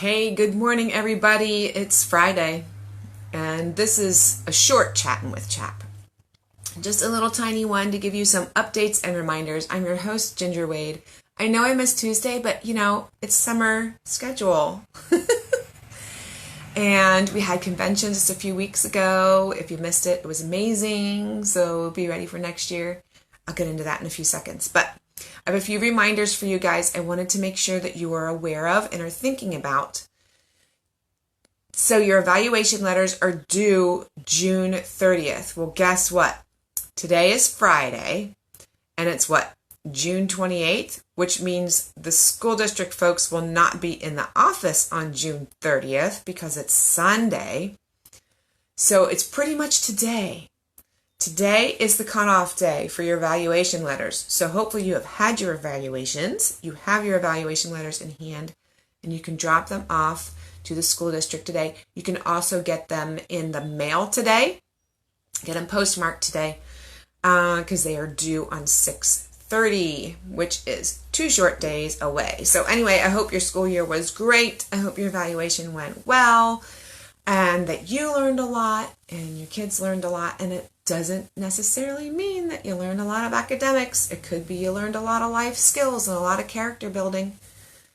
Hey, good morning, everybody. It's Friday, and this is a short Chattin' with CHAP. Just a little tiny one to give you some updates and reminders. I'm your host, Ginger Wade. I know I missed Tuesday, but it's summer schedule. And we had convention just a few weeks ago. If you missed it, it was amazing. So be ready for next year. I'll get into that in a few seconds. But I have a few reminders for you guys I wanted to make sure that you are aware of and are thinking about. So your evaluation letters are due June 30th. Well, guess what? Today is Friday, and it's what? June 28th, which means the school district folks will not be in the office on June 30th because it's Sunday. So it's pretty much today. Today is the cutoff day for your evaluation letters. So hopefully you have had your evaluations, you have your evaluation letters in hand, and you can drop them off to the school district today. You can also get them in the mail today, get them postmarked today, because they are due on 6/30, which is 2 short days away. So anyway, I hope your school year was great. I hope your evaluation went well, and that you learned a lot, and your kids learned a lot, and it doesn't necessarily mean that you learned a lot of academics. It could be you learned a lot of life skills and a lot of character building.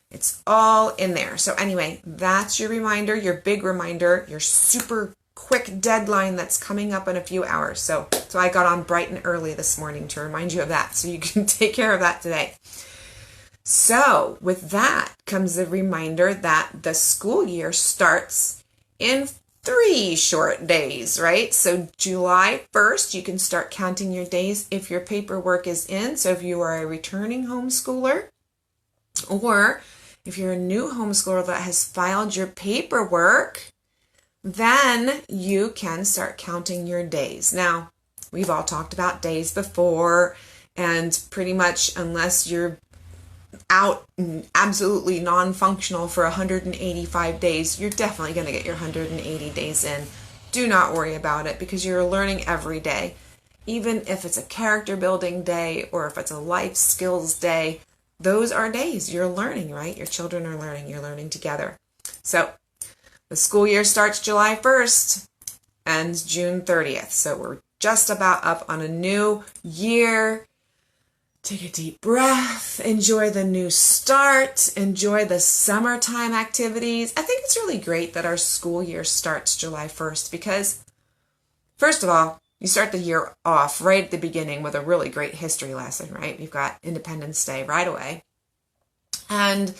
It's all in there. So anyway, that's your reminder, your big reminder, your super quick deadline that's coming up in a few hours. So I got on bright and early this morning to remind you of that so you can take care of that today. So with that comes the reminder that the school year starts in 3 short days, right? So July 1st, you can start counting your days if your paperwork is in. So if you are a returning homeschooler, or if you're a new homeschooler that has filed your paperwork, then you can start counting your days. Now, we've all talked about days before, and pretty much unless you're out absolutely non-functional for 185 days, you're definitely going to get your 180 days in. Do not worry about it because you're learning every day. Even if it's a character building day or if it's a life skills day, those are days you're learning, right? Your children are learning. You're learning together. So the school year starts July 1st, ends June 30th. So we're just about up on a new year. Take a deep breath, enjoy the new start, enjoy the summertime activities. I think it's really great that our school year starts July 1st because, first of all, you start the year off right at the beginning with a really great history lesson, right? We've got Independence Day right away. And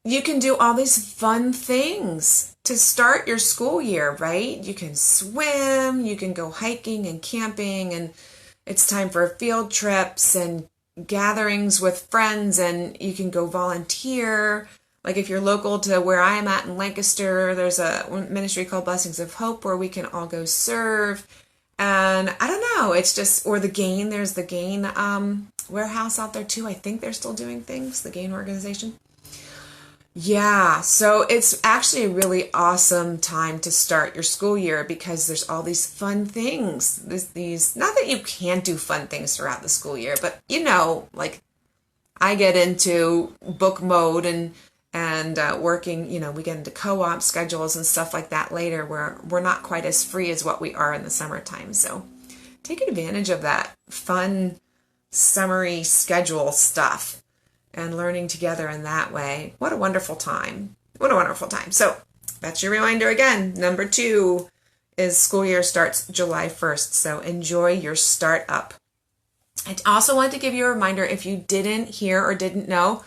you can do all these fun things to start your school year, right? You can swim, you can go hiking and camping, and it's time for field trips and gatherings with friends, and you can go volunteer. Like if you're local to where I am at in Lancaster, there's a ministry called Blessings of Hope where we can all go serve. And I don't know, it's just, or the Gain, there's the Gain warehouse out there too. I think they're still doing things, the Gain organization. Yeah, so it's actually a really awesome time to start your school year because there's all these fun things. These not that you can't do fun things throughout the school year, but like I get into book mode and working, we get into co-op schedules and stuff like that later where we're not quite as free as what we are in the summertime. So take advantage of that fun summery schedule stuff and learning together in that way. What a wonderful time. What a wonderful time. So that's your reminder again. Number 2 is school year starts July 1st. So enjoy your start up. I also want to give you a reminder, if you didn't hear or didn't know,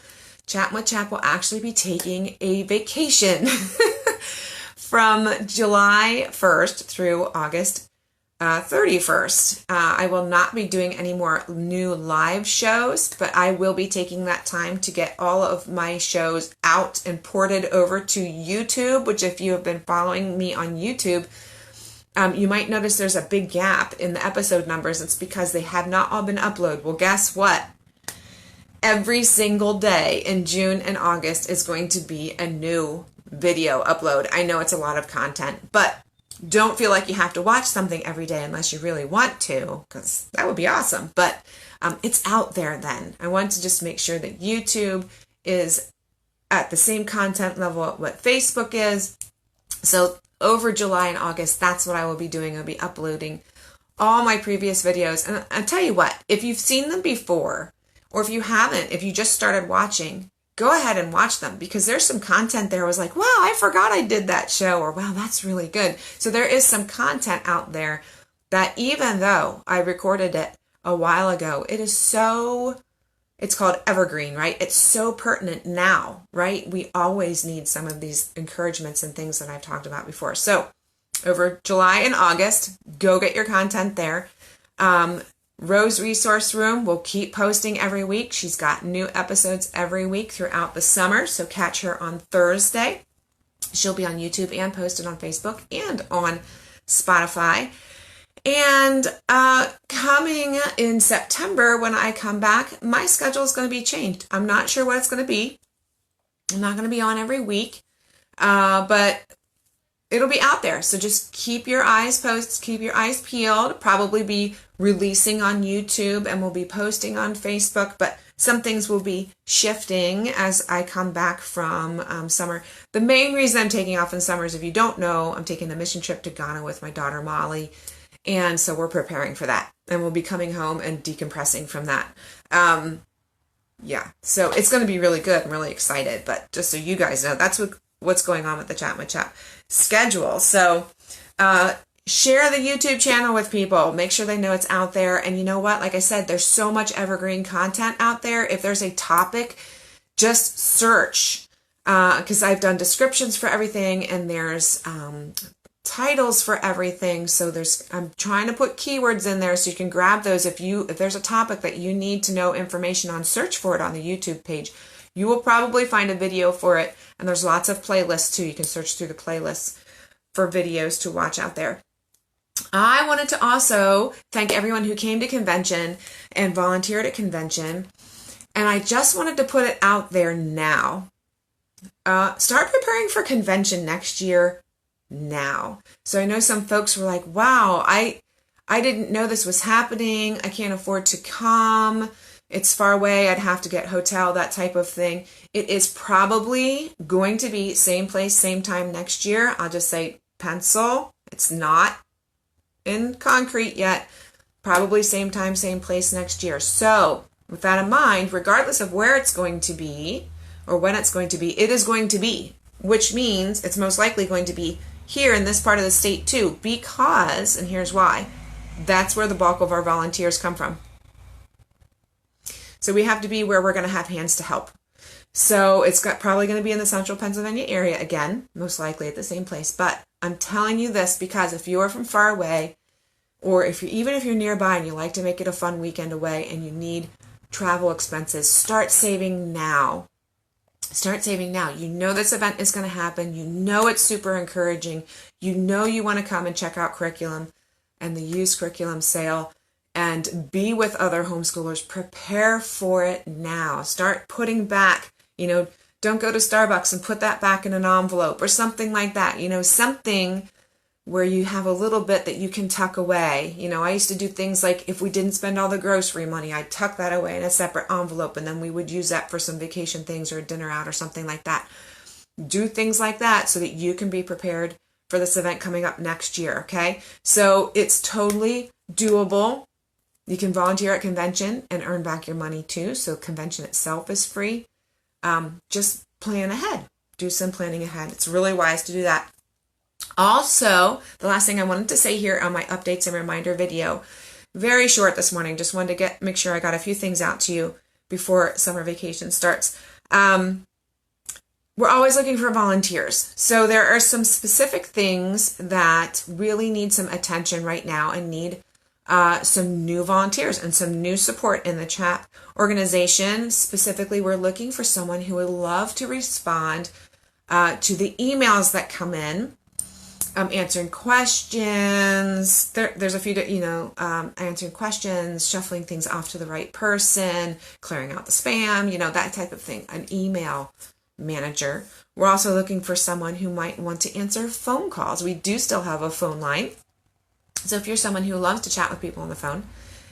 Chattin' with CHAP will actually be taking a vacation from July 1st through August 31st. I will not be doing any more new live shows, but I will be taking that time to get all of my shows out and ported over to YouTube, which if you have been following me on YouTube, you might notice there's a big gap in the episode numbers. It's because they have not all been uploaded. Well, guess what? Every single day in June and August is going to be a new video upload. I know it's a lot of content, but don't feel like you have to watch something every day unless you really want to, because that would be awesome. But it's out there then. I want to just make sure that YouTube is at the same content level at what Facebook is. So over July and August, that's what I will be doing. I'll be uploading all my previous videos. And I'll tell you what, if you've seen them before, or if you haven't, if you just started watching, go ahead and watch them, because there's some content there. I was like, wow, I forgot I did that show, or wow, that's really good. So there is some content out there that even though I recorded it a while ago, it's called evergreen, right? It's so pertinent now, right? We always need some of these encouragements and things that I've talked about before. So over July and August, go get your content there. Rose Resource Room will keep posting every week. She's got new episodes every week throughout the summer, so catch her on Thursday. She'll be on YouTube and posted on Facebook and on Spotify. And coming in September, when I come back, my schedule is going to be changed. I'm not sure what it's going to be. I'm not going to be on every week, but it'll be out there. So just keep your eyes peeled. Probably be releasing on YouTube, and we'll be posting on Facebook, but some things will be shifting as I come back from summer. The main reason I'm taking off in summer is, if you don't know, I'm taking a mission trip to Ghana with my daughter Molly. And so we're preparing for that, and we'll be coming home and decompressing from that. Yeah, so it's going to be really good. I'm really excited, but just so you guys know, that's what's going on with the Chat with Chat schedule. So share the YouTube channel with people. Make sure they know it's out there. And you know what? Like I said, there's so much evergreen content out there. If there's a topic, just search, because I've done descriptions for everything, and there's titles for everything. So I'm trying to put keywords in there so you can grab those. If there's a topic that you need to know information on, search for it on the YouTube page. You will probably find a video for it, and there's lots of playlists too. You can search through the playlists for videos to watch out there. I wanted to also thank everyone who came to convention and volunteered at convention, and I just wanted to put it out there now. Start preparing for convention next year now. So I know some folks were like, wow, I didn't know this was happening. I can't afford to come. It's far away. I'd have to get hotel, that type of thing. It is probably going to be same place, same time next year. I'll just say pencil. It's not in concrete yet. Probably same time, same place next year. So with that in mind, regardless of where it's going to be or when it's going to be, it is going to be, which means it's most likely going to be here in this part of the state too, because, and here's why, that's where the bulk of our volunteers come from. So we have to be where we're going to have hands to help. So it's probably going to be in the central Pennsylvania area again, most likely at the same place. But I'm telling you this because if you are from far away, or even if you're nearby and you like to make it a fun weekend away and you need travel expenses, start saving now. Start saving now. You know this event is going to happen. You know it's super encouraging. You know you want to come and check out curriculum and the used curriculum sale and be with other homeschoolers. Prepare for it now. Start putting back, don't go to Starbucks and put that back in an envelope or something like that. Something where you have a little bit that you can tuck away. I used to do things like, if we didn't spend all the grocery money, I'd tuck that away in a separate envelope, and then we would use that for some vacation things or a dinner out or something like that. Do things like that so that you can be prepared for this event coming up next year, okay? So it's totally doable. You can volunteer at convention and earn back your money too. So convention itself is free. Just plan ahead. Do some planning ahead. It's really wise to do that. Also, the last thing I wanted to say here on my updates and reminder video, very short this morning, just wanted to make sure I got a few things out to you before summer vacation starts. We're always looking for volunteers. So there are some specific things that really need some attention right now and need some new volunteers and some new support in the CHAP organization. Specifically, we're looking for someone who would love to respond to the emails that come in, answering questions. There's a few, answering questions, shuffling things off to the right person, clearing out the spam, that type of thing. An email manager. We're also looking for someone who might want to answer phone calls. We do still have a phone line. So if you're someone who loves to chat with people on the phone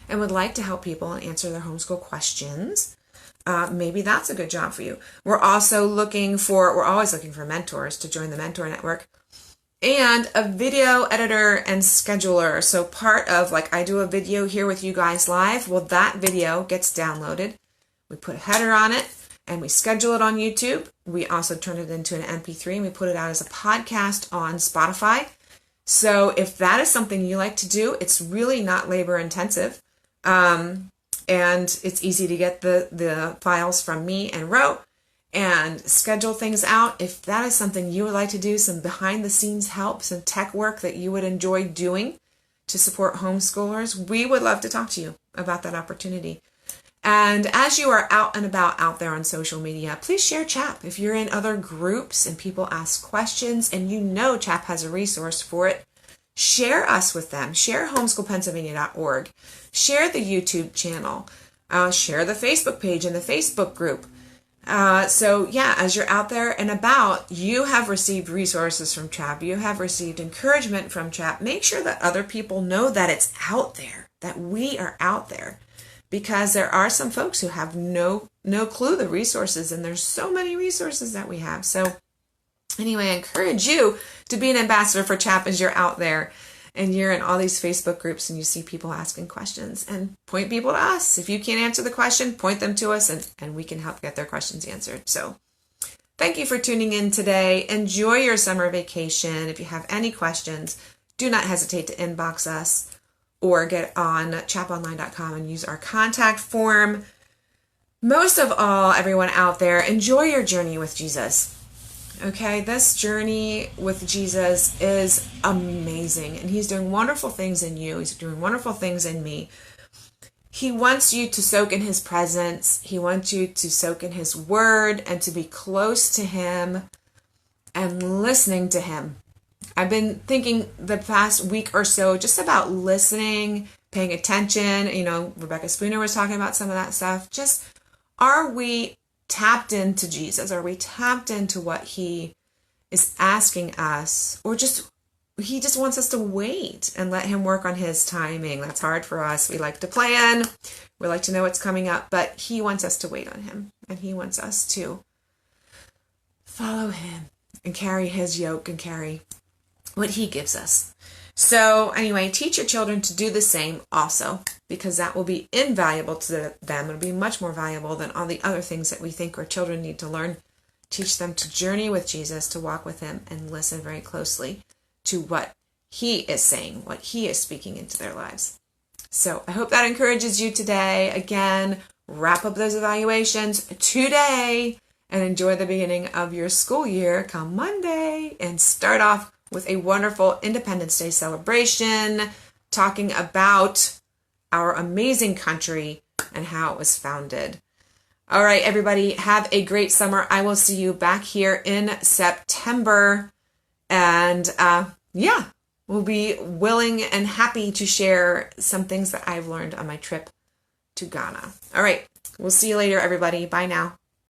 and would like to help people and answer their homeschool questions, maybe that's a good job for you. We're always looking for mentors to join the mentor network, and a video editor and scheduler. So part of, like, I do a video here with you guys live. Well, that video gets downloaded. We put a header on it and we schedule it on YouTube. We also turn it into an MP3 and we put it out as a podcast on Spotify. So if that is something you like to do, it's really not labor intensive. And it's easy to get the files from me and Ro and schedule things out. If that is something you would like to do, some behind the scenes help, some tech work that you would enjoy doing to support homeschoolers, we would love to talk to you about that opportunity. And as you are out and about out there on social media, please share CHAP. If you're in other groups and people ask questions and you know CHAP has a resource for it, share us with them. Share homeschoolpennsylvania.org. Share the YouTube channel. Share the Facebook page and the Facebook group. So yeah, as you're out there and about, you have received resources from CHAP. You have received encouragement from CHAP. Make sure that other people know that it's out there, that we are out there. Because there are some folks who have no clue the resources, and there's so many resources that we have. So anyway, I encourage you to be an ambassador for CHAP as you're out there and you're in all these Facebook groups and you see people asking questions, and point people to us. If you can't answer the question, point them to us and we can help get their questions answered. So thank you for tuning in today. Enjoy your summer vacation. If you have any questions, do not hesitate to inbox us or get on chaponline.com and use our contact form. Most of all, everyone out there, enjoy your journey with Jesus. Okay, this journey with Jesus is amazing, and he's doing wonderful things in you. He's doing wonderful things in me. He wants you to soak in his presence. He wants you to soak in his word and to be close to him and listening to him. I've been thinking the past week or so just about listening, paying attention. You know, Rebecca Spooner was talking about some of that stuff. Just, are we tapped into Jesus? Are we tapped into what he is asking us? Or just, he just wants us to wait and let him work on his timing. That's hard for us. We like to plan. We like to know what's coming up. But he wants us to wait on him. And he wants us to follow him and carry his yoke and carry what he gives us. So anyway, teach your children to do the same also, because that will be invaluable to them. It'll be much more valuable than all the other things that we think our children need to learn. Teach them to journey with Jesus, to walk with him, and listen very closely to what he is saying, what he is speaking into their lives. So I hope that encourages you today. Again, wrap up those evaluations today and enjoy the beginning of your school year come Monday, and start off with a wonderful Independence Day celebration, talking about our amazing country and how it was founded. All right, everybody, have a great summer. I will see you back here in September. And we'll be willing and happy to share some things that I've learned on my trip to Ghana. All right, we'll see you later, everybody. Bye now.